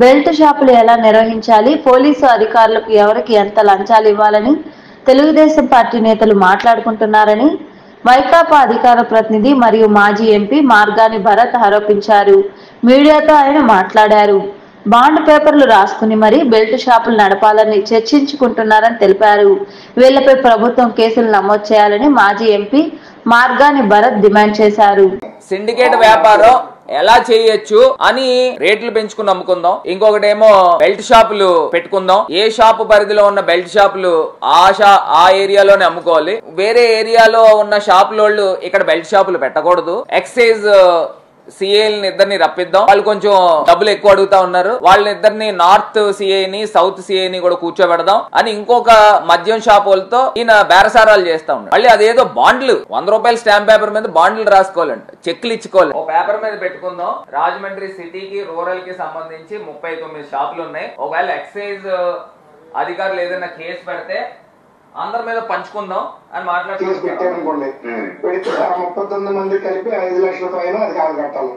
Belt షాపులు ఎలా నిర్వహించాలి, పోలీసు అధికారులకు ఎవరికి ఎంత లంచాలు ఇవ్వాలని తెలుగుదేశం పార్టీ నేతలు మాట్లాడుకుంటున్నారని వైకాపా అధికార ప్రతినిధి మరియు మాజీ ఎంపీ మార్గాని భరత్ ఆరోపించారు. మీడియాతో ఆయన మాట్లాడారు. బాండ్ పేపర్లు రాసుకుని మరీ బెల్ట్ షాపులు నడపాలని చర్చించుకుంటున్నారని తెలిపారు. వీళ్లపై ప్రభుత్వం కేసులు నమోదు చేయాలని మాజీ ఎంపీ మార్గాని భరత్ డిమాండ్ చేశారు. సిండికేట్ వ్యాపారం ఎలా చేయొచ్చు అని రేట్లు పెంచుకుని అమ్ముకుందాం. ఇంకొకటేమో బెల్ట్ షాపులు పెట్టుకుందాం. ఏ షాపు పరిధిలో ఉన్న బెల్ట్ షాపులు ఆ ఏరియాలోనే అమ్ముకోవాలి. వేరే ఏరియాలో ఉన్న షాపులోళ్ళు ఇక్కడ బెల్ట్ షాపులు పెట్టకూడదు. ఎక్సైజ్ సిఐని ఇద్దరిని రప్పిద్దాం. వాళ్ళు కొంచెం డబ్బులు ఎక్కువ అడుగుతా ఉన్నారు. వాళ్ళిద్దరిని నార్త్ సిఐని సౌత్ సిఐని కూడా కూర్చోబెడదాం అని ఇంకొక మద్యం షాపులతో ఈయన బేరసారాలు చేస్తా ఉన్నాడు. మళ్ళీ అదేదో బాండ్లు 100 రూపాయల స్టాంప్ పేపర్ మీద బాండ్లు రాసుకోవాలంట, చెక్లు ఇచ్చుకోవాలి. ఓ పేపర్ మీద పెట్టుకుందాం. రాజమండ్రి సిటీకి రూరల్ కి సంబంధించి 39 షాపులు ఉన్నాయి. ఒకవేళ ఎక్సైజ్ అధికారులు ఏదైనా కేసు పెడితే అందరి మీద పంచుకుందాం అని మాట్లాడుకోండి. పెడితే 39 మంది కలిపి 5 లక్షల పైన అది కాదు కట్టాలి,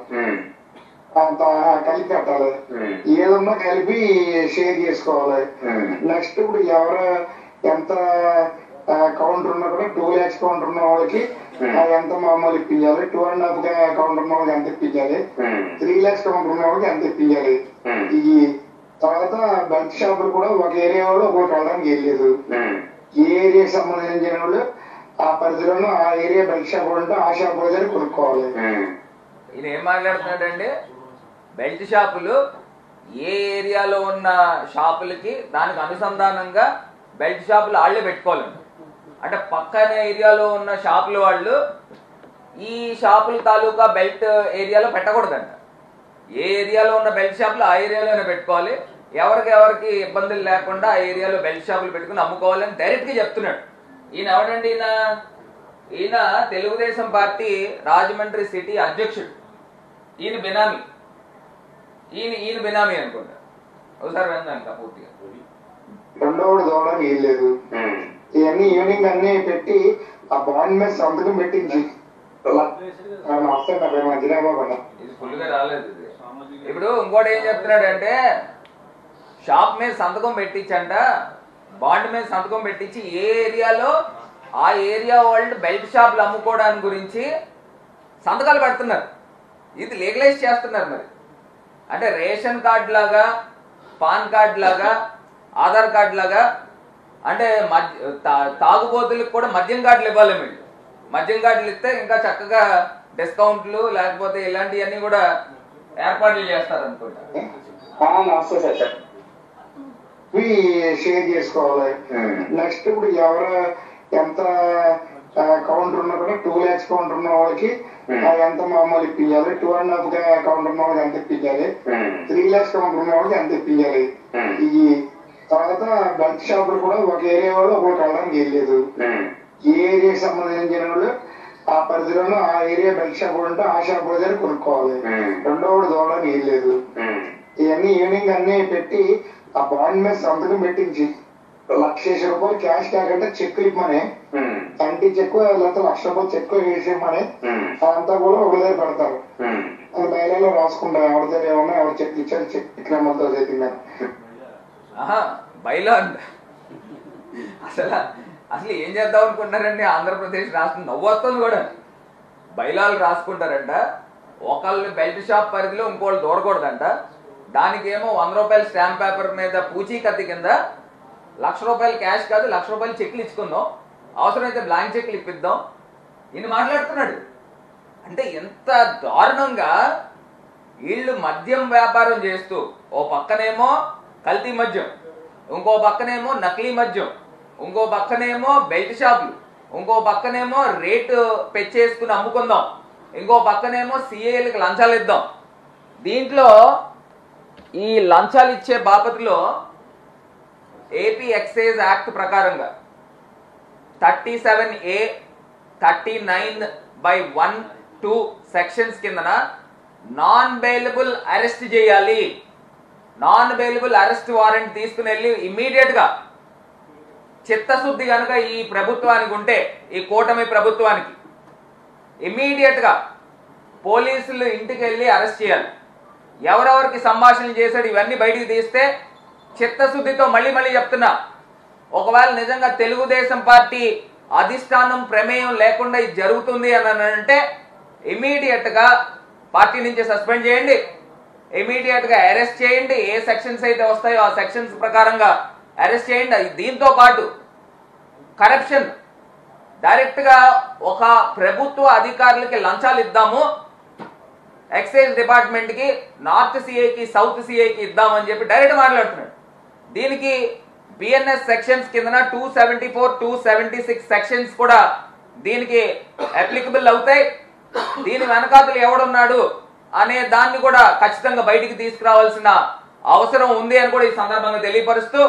కలిపి కట్టాలి. ఏదన్నా కలిపి షేర్ చేసుకోవాలి. నెక్స్ట్ ఇప్పుడు ఎవరు ఎంత కౌంటర్ ఉన్నా కూడా 2 lakhs కౌంటర్ ఉన్న వాళ్ళకి ఎంత మామూలు ఇప్పించాలి, 2.5 కౌంటర్ ఉన్న వాళ్ళకి ఎంత ఇప్పించాలి, 3 lakhs కౌంటర్ ఉన్న వాళ్ళకి ఎంత ఇప్పించాలి. ఈ తర్వాత బెల్ట్ షాపులు కూడా ఒక ఏరియా వాళ్ళు ఒకటి వెళ్ళడానికి వెళ్ళలేదు. ఏ ఏరియాకి సంబంధించిన వాళ్ళు ఆ పరిధిలోనూ ఆ ఏరియా బెల్ట్ షాప్ ఉంటే ఆ షాప్ దగ్గర కొనుక్కోవాలి. ఇది ఏం మాట్లాడుతున్నాడంటే బెల్ట్ షాపులు ఏ ఏరియాలో ఉన్న షాపులకి దానికి అనుసంధానంగా బెల్ట్ షాపులు వాళ్ళే పెట్టుకోవాలండి. అంటే పక్కన ఏరియాలో ఉన్న షాపుల వాళ్ళు ఈ షాపుల తాలూకా బెల్ట్ ఏరియాలో పెట్టకూడదంట. ఏ ఏరియాలో ఉన్న బెల్ట్ షాపులు ఆ ఏరియాలోనే పెట్టుకోవాలి. ఎవరికి ఇబ్బందులు లేకుండా ఆ ఏరియాలో బెల్ట్ షాపులు పెట్టుకుని అమ్ముకోవాలని డైరెక్ట్ గా చెప్తున్నాడు. ఈయన ఎవడండి? ఈయన తెలుగుదేశం పార్టీ రాజమండ్రి సిటీ అధ్యక్షుడు. ఈయన బినామీ అనుకుంటా. ఒకసారి విందాక పూర్తిగా. రెండోడు దోవడానికి ఏం లేదు. ఇవన్నీ ఈవినింగ్ అన్ని పెట్టి ఆ బాండ్ మీద సంతకం పెట్టించి ఇది ఫుల్ గా రాలేదు. ఇప్పుడు ఇంకోటి ఏం చెప్తున్నాడంటే షాప్ మీద సంతకం పెట్టించంట, బాండ్ మీద సంతకం పెట్టించి ఏ ఏరియాలో ఆ ఏరియా వాళ్ళు బెల్ట్ షాపులు అమ్ముకోవడానికి గురించి సంతకాలు పెడుతున్నారు. ఇది లీగలైజ్ చేస్తున్నారు. మరి అంటే రేషన్ కార్డు లాగా, పాన్ కార్డు లాగా, ఆధార్ కార్డు లాగా, అంటే తాగుబోతులకు కూడా మద్యం కార్డులు ఇవ్వాలి. మీరు మద్యం కార్డులు ఇస్తే ఇంకా చక్కగా డిస్కౌంట్లు లేకపోతే ఇలాంటివన్నీ కూడా ఏర్పాట్లు చేస్తారు అనుకుంటా. షేర్ చేసుకోవాలి. నెక్స్ట్ ఇప్పుడు ఎవరు ఎంత కౌంటర్ ఉన్నా కూడా 2 lakhs కౌంటర్ ఉన్న వాళ్ళకి ఎంత మామూలు ఇప్పించాలి, 2.5 కౌంటర్ ఉన్న వాళ్ళకి ఎంత ఇప్పించాలి, 3 lakhs కౌంటర్ ఉన్న వాళ్ళకి ఎంత ఇప్పించాలి. ఈ తర్వాత బెల్ట్ షాపులు కూడా ఒక ఏరియా వాళ్ళు ఒకటి వెళ్ళడానికి వెళ్ళలేదు. ఏ ఏరియాకి సంబంధించిన వాళ్ళు ఆ పరిధిలోనూ ఆ ఏరియా బెల్ట్ షాప్ ఉంటే ఆ షాప్ దగ్గర కొనుక్కోవాలి. రెండోడు దోవడానికి వెళ్ళలేదు. ఇవన్నీ ఈవినింగ్ అన్ని పెట్టి ఆ బాండ్ మీద సంతకం పెట్టించి 1,00,000 రూపాయలు క్యాష్ కాకుండా చెక్కులు ఇవ్వమని, కంటి చెక్కు లేకపోతే 1,00,000 రూపాయలు చెక్కు వేసేయమని అదంతా కూడా ఒక దగ్గర పెడతారు. అది బయలులో రాసుకుంటారు. ఎవరి దగ్గర ఏమన్నా ఎవరు చెక్లు ఇచ్చారు, చెక్ క్రమంతో చేతున్నారు. బయలు అంట. అసలు ఏం చేద్దాం అనుకుంటారండి? ఆంధ్రప్రదేశ్ రాష్ట్రం నవ్వొస్తుంది కూడా. బయలాలు రాసుకుంటారంట. ఒకళ్ళు బెల్ట్ షాప్ పరిధిలో ఇంకోళ్ళు దూరకూడదంట. దానికేమో 100 రూపాయల స్టాంప్ పేపర్ మీద పూచీకత్తి కింద 1,00,000 రూపాయలు క్యాష్ కాదు 1,00,000 రూపాయలు చెక్లు ఇచ్చుకుందాం, అవసరమైతే బ్లాంక్ చెక్లు ఇప్పిద్దాం. ఈయన మాట్లాడుతున్నాడు. అంటే ఎంత దారుణంగా వీళ్ళు మద్యం వ్యాపారం చేస్తూ ఓ పక్కనేమో కల్తీ మద్యం, ఇంకో పక్కనేమో నకిలీ మద్యం, ఇంకో పక్కనేమో బెల్ట్ షాపులు, ఇంకో పక్కనేమో రేటు పెంచేసుకుని అమ్ముకుందాం, ఇంకో పక్కనేమో సిఏలకు లంచాలు ఇద్దాం. దీంట్లో ఈ లంచాలు ఇచ్చే బాపతిలో ఏపీ ఎక్సైజ్ యాక్ట్ ప్రకారంగా 37A 39/1-2 సెక్షన్స్ కిందన నాన్ బెయిలబుల్ అరెస్ట్ చేయాలి. నాన్ బెయిలబుల్ అరెస్ట్ వారెంట్ తీసుకుని వెళ్ళి ఇమ్మీడియట్ గా చిత్తశుద్ధి కనుక ఈ ప్రభుత్వానికి ఉంటే, ఈ కూటమి ప్రభుత్వానికి ఇమ్మీడియట్ గా పోలీసులు ఇంటికి వెళ్ళి అరెస్ట్ చేయాలి. ఎవరెవరికి సంభాషణలు చేశాడు ఇవన్నీ బయటికి తీస్తే చిత్తశుద్ధితో మళ్ళీ చెప్తున్నా, ఒకవేళ నిజంగా తెలుగుదేశం పార్టీ అధిష్టానం ప్రమేయం లేకుండా ఇది జరుగుతుంది అని అంటే ఇమీడియట్ గా పార్టీ నుంచి సస్పెండ్ చేయండి, ఇమీడియట్ గా అరెస్ట్ చేయండి, ఏ సెక్షన్స్ అయితే వస్తాయో ఆ సెక్షన్స్ ప్రకారంగా అరెస్ట్ చేయండి. దీంతో పాటు కరప్షన్ డైరెక్ట్ గా ఒక ప్రభుత్వ అధికారులకి లంచాలు ఇద్దాము, ఎక్సైజ్ డిపార్ట్మెంట్ కి నార్త్ సిఐకి సౌత్ సిఐకి ఇద్దామని చెప్పి డైరెక్ట్ మాట్లాడుతున్నాడు. దీనికి బిఎన్ఎస్ సెక్షన్స్ కింద 274, 276 సెక్షన్స్ కూడా దీనికి అప్లికబుల్ అవుతాయి. దీని వెనకాతలు ఎవడున్నాడు అనే దాన్ని కూడా ఖచ్చితంగా బయటికి తీసుకురావాల్సిన అవసరం ఉంది అని కూడా ఈ సందర్భంగా తెలియపరుస్తూ